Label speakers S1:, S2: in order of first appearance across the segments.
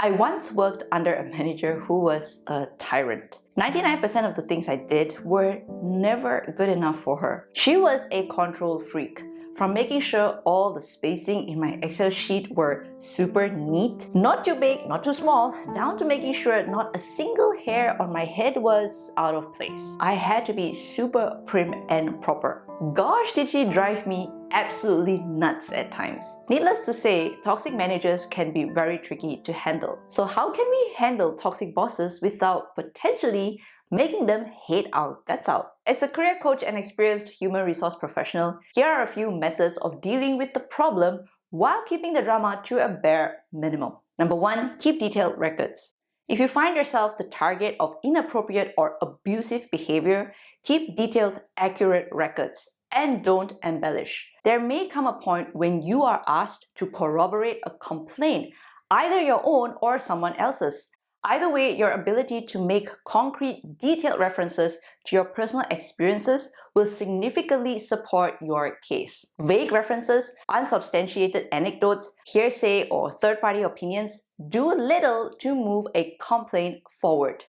S1: I once worked under a manager who was a tyrant. 99% of the things I did were never good enough for her. She was a control freak. From making sure all the spacing in my Excel sheet were super neat, not too big, not too small, down to making sure not a single hair on my head was out of place. I had to be super prim and proper. Gosh, did she drive me absolutely nuts at times. Needless to say, toxic managers can be very tricky to handle. So how can we handle toxic bosses without potentially making them hate our guts out? As a career coach and experienced human resource professional, here are a few methods of dealing with the problem while keeping the drama to a bare minimum. Number 1, keep detailed records. If you find yourself the target of inappropriate or abusive behavior, keep detailed, accurate records and don't embellish. There may come a point when you are asked to corroborate a complaint, either your own or someone else's. Either way, your ability to make concrete, detailed references to your personal experiences will significantly support your case. Vague references, unsubstantiated anecdotes, hearsay, or third-party opinions do little to move a complaint forward.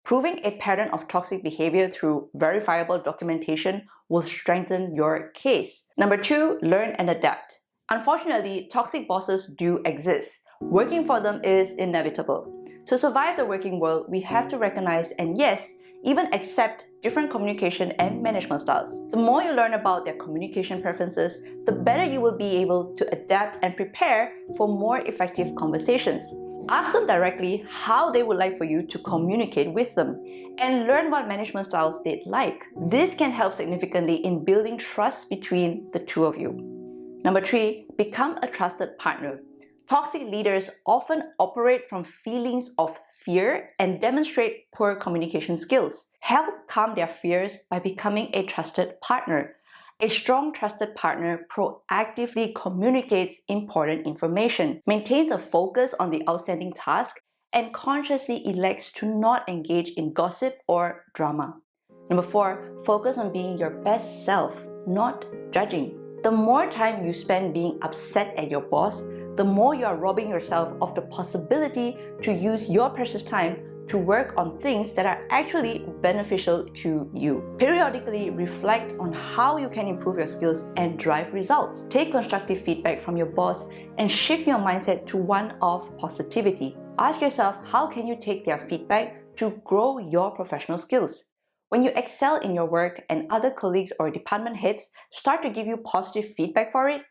S1: Proving a pattern of toxic behavior through verifiable documentation will strengthen your case. Number 2, learn and adapt. Unfortunately, toxic bosses do exist. Working for them is inevitable. To survive the working world, we have to recognize and yes, even accept different communication and management styles. The more you learn about their communication preferences, the better you will be able to adapt and prepare for more effective conversations. Ask them directly how they would like for you to communicate with them and learn what management styles they'd like. This can help significantly in building trust between the two of you. Number 3, become a trusted partner. Toxic leaders often operate from feelings of fear and demonstrate poor communication skills. Help calm their fears by becoming a trusted partner. A strong trusted partner proactively communicates important information, maintains a focus on the outstanding task, and consciously elects to not engage in gossip or drama. Number 4, focus on being your best self, not judging. The more time you spend being upset at your boss, the more you are robbing yourself of the possibility to use your precious time to work on things that are actually beneficial to you. Periodically reflect on how you can improve your skills and drive results. Take constructive feedback from your boss and shift your mindset to one of positivity. Ask yourself, how can you take their feedback to grow your professional skills? When you excel in your work and other colleagues or department heads start to give you positive feedback for it,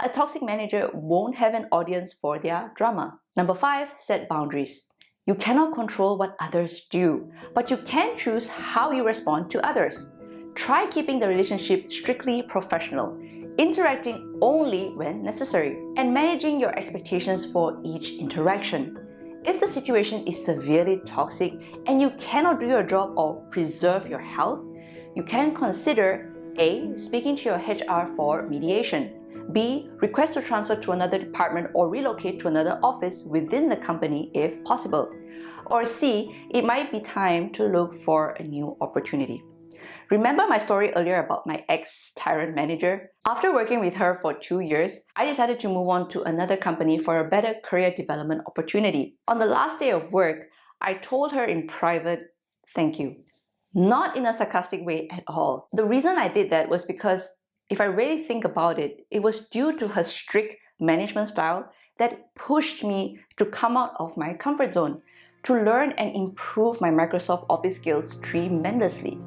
S1: a toxic manager won't have an audience for their drama. Number 5, set boundaries. You cannot control what others do, but you can choose how you respond to others. Try keeping the relationship strictly professional, interacting only when necessary, and managing your expectations for each interaction. If the situation is severely toxic and you cannot do your job or preserve your health, you can consider A. Speaking to your HR for mediation. B. Request to transfer to another department or relocate to another office within the company if possible. Or C. It might be time to look for a new opportunity. Remember my story earlier about my ex-tyrant manager? After working with her for 2 years, I decided to move on to another company for a better career development opportunity. On the last day of work, I told her in private, "Thank you." Not in a sarcastic way at all. The reason I did that was because if I really think about it, it was due to her strict management style that pushed me to come out of my comfort zone, to learn and improve my Microsoft Office skills tremendously.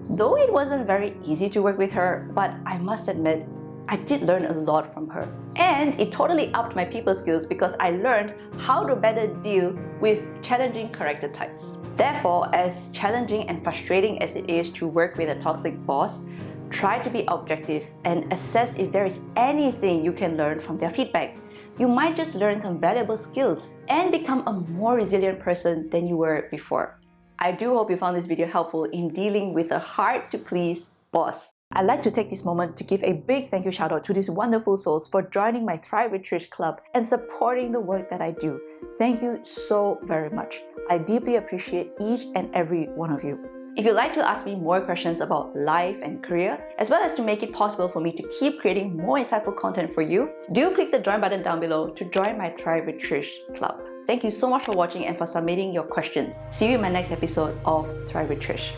S1: Though it wasn't very easy to work with her, but I must admit, I did learn a lot from her. And it totally upped my people skills because I learned how to better deal with challenging character types. Therefore, as challenging and frustrating as it is to work with a toxic boss, try to be objective and assess if there is anything you can learn from their feedback. You might just learn some valuable skills and become a more resilient person than you were before. I do hope you found this video helpful in dealing with a hard-to-please boss. I'd like to take this moment to give a big thank you shout out to these wonderful souls for joining my Thrive with Trish club and supporting the work that I do. Thank you so very much. I deeply appreciate each and every one of you. If you'd like to ask me more questions about life and career, as well as to make it possible for me to keep creating more insightful content for you, do click the join button down below to join my Thrive with Trish club. Thank you so much for watching and for submitting your questions. See you in my next episode of Thrive with Trish.